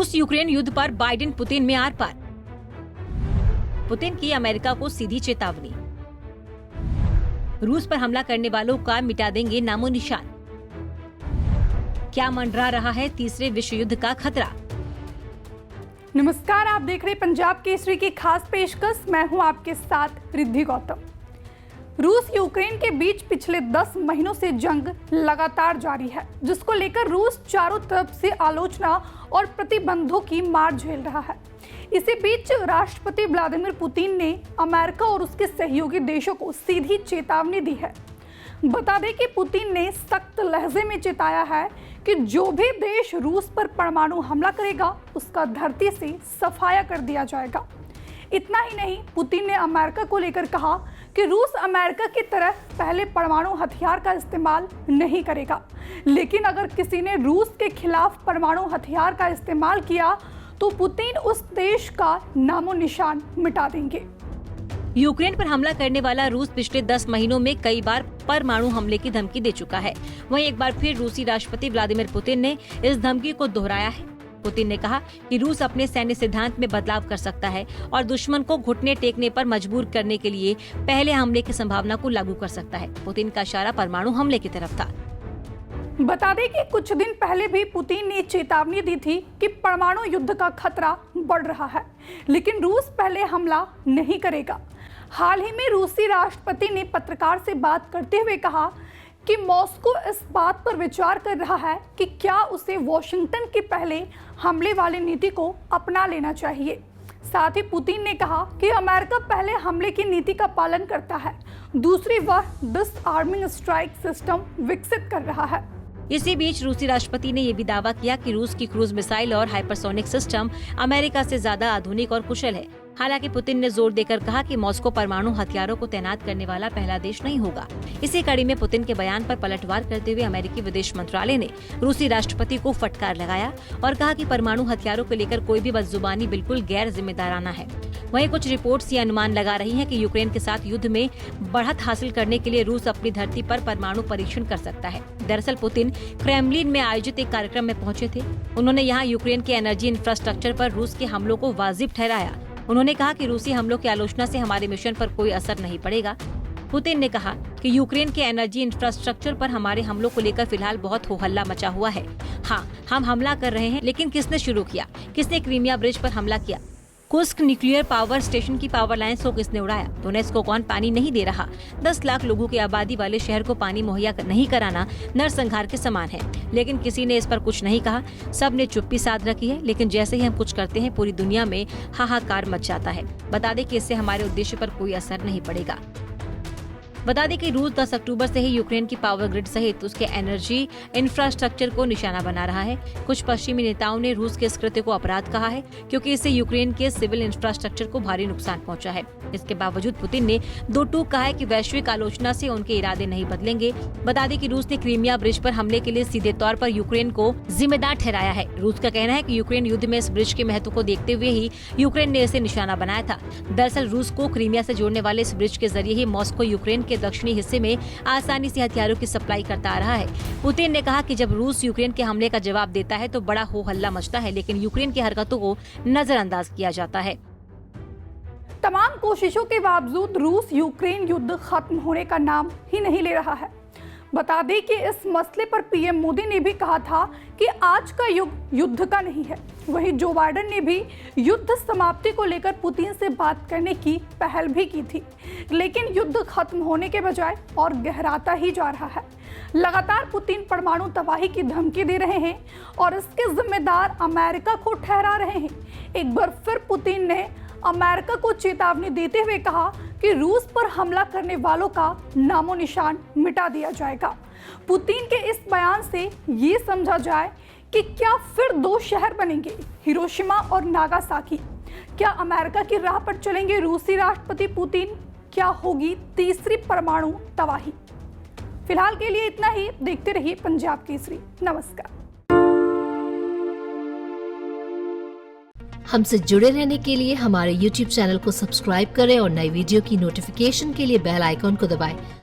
रूस यूक्रेन युद्ध पर बाइडेन पुतिन में आर पार। पुतिन की अमेरिका को सीधी चेतावनी। रूस पर हमला करने वालों का मिटा देंगे नामो निशान। क्या मंडरा रहा है तीसरे विश्व युद्ध का खतरा। नमस्कार, आप देख रहे पंजाब केसरी की खास पेशकश। मैं हूं आपके साथ रिद्धि गौतम। रूस यूक्रेन के बीच पिछले 10 महीनों से जंग लगातार जारी है, जिसको लेकर रूस चारों तरफ से आलोचना और प्रतिबंधों की मार झेल रहा है। इसी बीच राष्ट्रपति व्लादिमीर पुतिन ने अमेरिका और उसके सहयोगी देशों को सीधी चेतावनी दी है। बता दें कि पुतिन ने सख्त लहजे में चेताया है कि जो भी देश रूस पर परमाणु हमला करेगा उसका धरती से सफाया कर दिया जाएगा। इतना ही नहीं, पुतिन ने अमेरिका को लेकर कहा कि रूस अमेरिका की तरह पहले परमाणु हथियार का इस्तेमाल नहीं करेगा, लेकिन अगर किसी ने रूस के खिलाफ परमाणु हथियार का इस्तेमाल किया तो पुतिन उस देश का नामो निशान मिटा देंगे। यूक्रेन पर हमला करने वाला रूस पिछले 10 महीनों में कई बार परमाणु हमले की धमकी दे चुका है। वहीं एक बार फिर रूसी राष्ट्रपति व्लादिमीर पुतिन ने इस धमकी को दोहराया है। पुतिन ने कहा कि रूस अपने सैन्य सिद्धांत में बदलाव कर सकता है और दुश्मन को घुटने टेकने पर मजबूर करने के लिए पहले हमले की संभावना को लागू कर सकता है। पुतिन का इशारा परमाणु हमले की तरफ था। बता दें कि कुछ दिन पहले भी पुतिन ने चेतावनी दी थी कि परमाणु युद्ध का खतरा बढ़ रहा है, लेकिन रूस पहले हमला नहीं करेगा। हाल ही में रूसी राष्ट्रपति ने पत्रकार से बात करते हुए कहा कि मॉस्को इस बात पर विचार कर रहा है कि क्या उसे वॉशिंगटन की पहले हमले वाली नीति को अपना लेना चाहिए। साथ ही पुतिन ने कहा कि अमेरिका पहले हमले की नीति का पालन करता है, दूसरी वह डिसआर्मिंग स्ट्राइक सिस्टम विकसित कर रहा है। इसी बीच रूसी राष्ट्रपति ने यह भी दावा किया कि रूस की क्रूज मिसाइल और हाइपरसोनिक सिस्टम अमेरिका से ज्यादा आधुनिक और कुशल है। हालांकि पुतिन ने जोर देकर कहा कि मॉस्को परमाणु हथियारों को तैनात करने वाला पहला देश नहीं होगा। इसी कड़ी में पुतिन के बयान पर पलटवार करते हुए अमेरिकी विदेश मंत्रालय ने रूसी राष्ट्रपति को फटकार लगाया और कहा कि परमाणु हथियारों को लेकर कोई भी बदजुबानी बिल्कुल गैर जिम्मेदाराना है। वहीं कुछ रिपोर्ट्स ये अनुमान लगा रही हैं कि यूक्रेन के साथ युद्ध में बढ़त हासिल करने के लिए रूस अपनी धरती पर परमाणु परीक्षण कर सकता है। दरअसल पुतिन क्रेमलिन में आयोजित एक कार्यक्रम में पहुंचे थे। उन्होंने यहाँ यूक्रेन के एनर्जी इंफ्रास्ट्रक्चर पर रूस के हमलों को वाजिब ठहराया। उन्होंने कहा कि रूसी हमलों की आलोचना से हमारे मिशन पर कोई असर नहीं पड़ेगा। पुतिन ने कहा कि यूक्रेन के एनर्जी इंफ्रास्ट्रक्चर पर हमारे हमलों को लेकर फिलहाल बहुत हो हल्ला मचा हुआ है। हाँ, हम हमला कर रहे हैं, लेकिन किसने शुरू किया? किसने क्रीमिया ब्रिज पर हमला किया? कुर्स्क न्यूक्लियर पावर स्टेशन की पावर लाइन्स को किसने उड़ाया? डोनेट्स्क को कौन पानी नहीं दे रहा? 10 लाख लोगों की आबादी वाले शहर को पानी मुहैया नहीं कराना नरसंहार के समान है। लेकिन किसी ने इस पर कुछ नहीं कहा। सब ने चुप्पी साध रखी है, लेकिन जैसे ही हम कुछ करते हैं पूरी दुनिया में हाहाकार मच जाता है। बता दें कि इससे हमारे उद्देश्य पर कोई असर नहीं पड़ेगा। बता दें कि रूस 10 अक्टूबर से ही यूक्रेन की पावर ग्रिड सहित उसके एनर्जी इंफ्रास्ट्रक्चर को निशाना बना रहा है। कुछ पश्चिमी नेताओं ने रूस के इस कृत्य को अपराध कहा है, क्योंकि इससे यूक्रेन के सिविल इंफ्रास्ट्रक्चर को भारी नुकसान पहुंचा है। इसके बावजूद पुतिन ने दो टूक कहा है कि वैश्विक आलोचना से उनके इरादे नहीं बदलेंगे। बता दें कि रूस ने क्रीमिया ब्रिज पर हमले के लिए सीधे तौर पर यूक्रेन को जिम्मेदार ठहराया है। रूस का कहना है कि यूक्रेन युद्ध में इस ब्रिज के महत्व को देखते हुए ही यूक्रेन ने इसे निशाना बनाया था। दरअसल रूस को क्रीमिया से जोड़ने वाले इस ब्रिज के जरिए ही मॉस्को यूक्रेन के दक्षिणी हिस्से में आसानी से हथियारों की सप्लाई करता आ रहा है। पुतिन ने कहा कि जब रूस यूक्रेन के हमले का जवाब देता है तो बड़ा हो हल्ला मचता है, लेकिन यूक्रेन की हरकतों को नजरअंदाज किया जाता है। तमाम कोशिशों के बावजूद रूस यूक्रेन युद्ध खत्म होने का नाम ही नहीं ले रहा है। बता दें कि इस मसले पर पीएम मोदी ने भी कहा था कि आज का युग युद्ध का नहीं है। वहीं जो बाइडेन ने भी युद्ध समाप्ति को लेकर पुतिन से बात करने की पहल भी की थी, लेकिन युद्ध खत्म होने के बजाय और गहराता ही जा रहा है। लगातार पुतिन परमाणु तबाही की धमकी दे रहे हैं और इसके जिम्मेदार अमेरिका को ठहरा रहे हैं। एक बार फिर पुतिन ने अमेरिका को चेतावनी देते हुए कहा कि रूस पर हमला करने वालों का नामो निशान मिटा दिया जाएगा। पुतिन के इस बयान से ये समझा जाए कि क्या फिर 2 शहर बनेंगे, हिरोशिमा और नागासाकी? क्या अमेरिका की राह पर चलेंगे रूसी राष्ट्रपति पुतिन? क्या होगी तीसरी परमाणु तबाही? फिलहाल के लिए इतना ही। देखते रहिए पंजाब केसरी। नमस्कार। हमसे जुड़े रहने के लिए हमारे YouTube चैनल को सब्सक्राइब करें और नई वीडियो की नोटिफिकेशन के लिए बेल आइकॉन को दबाएं।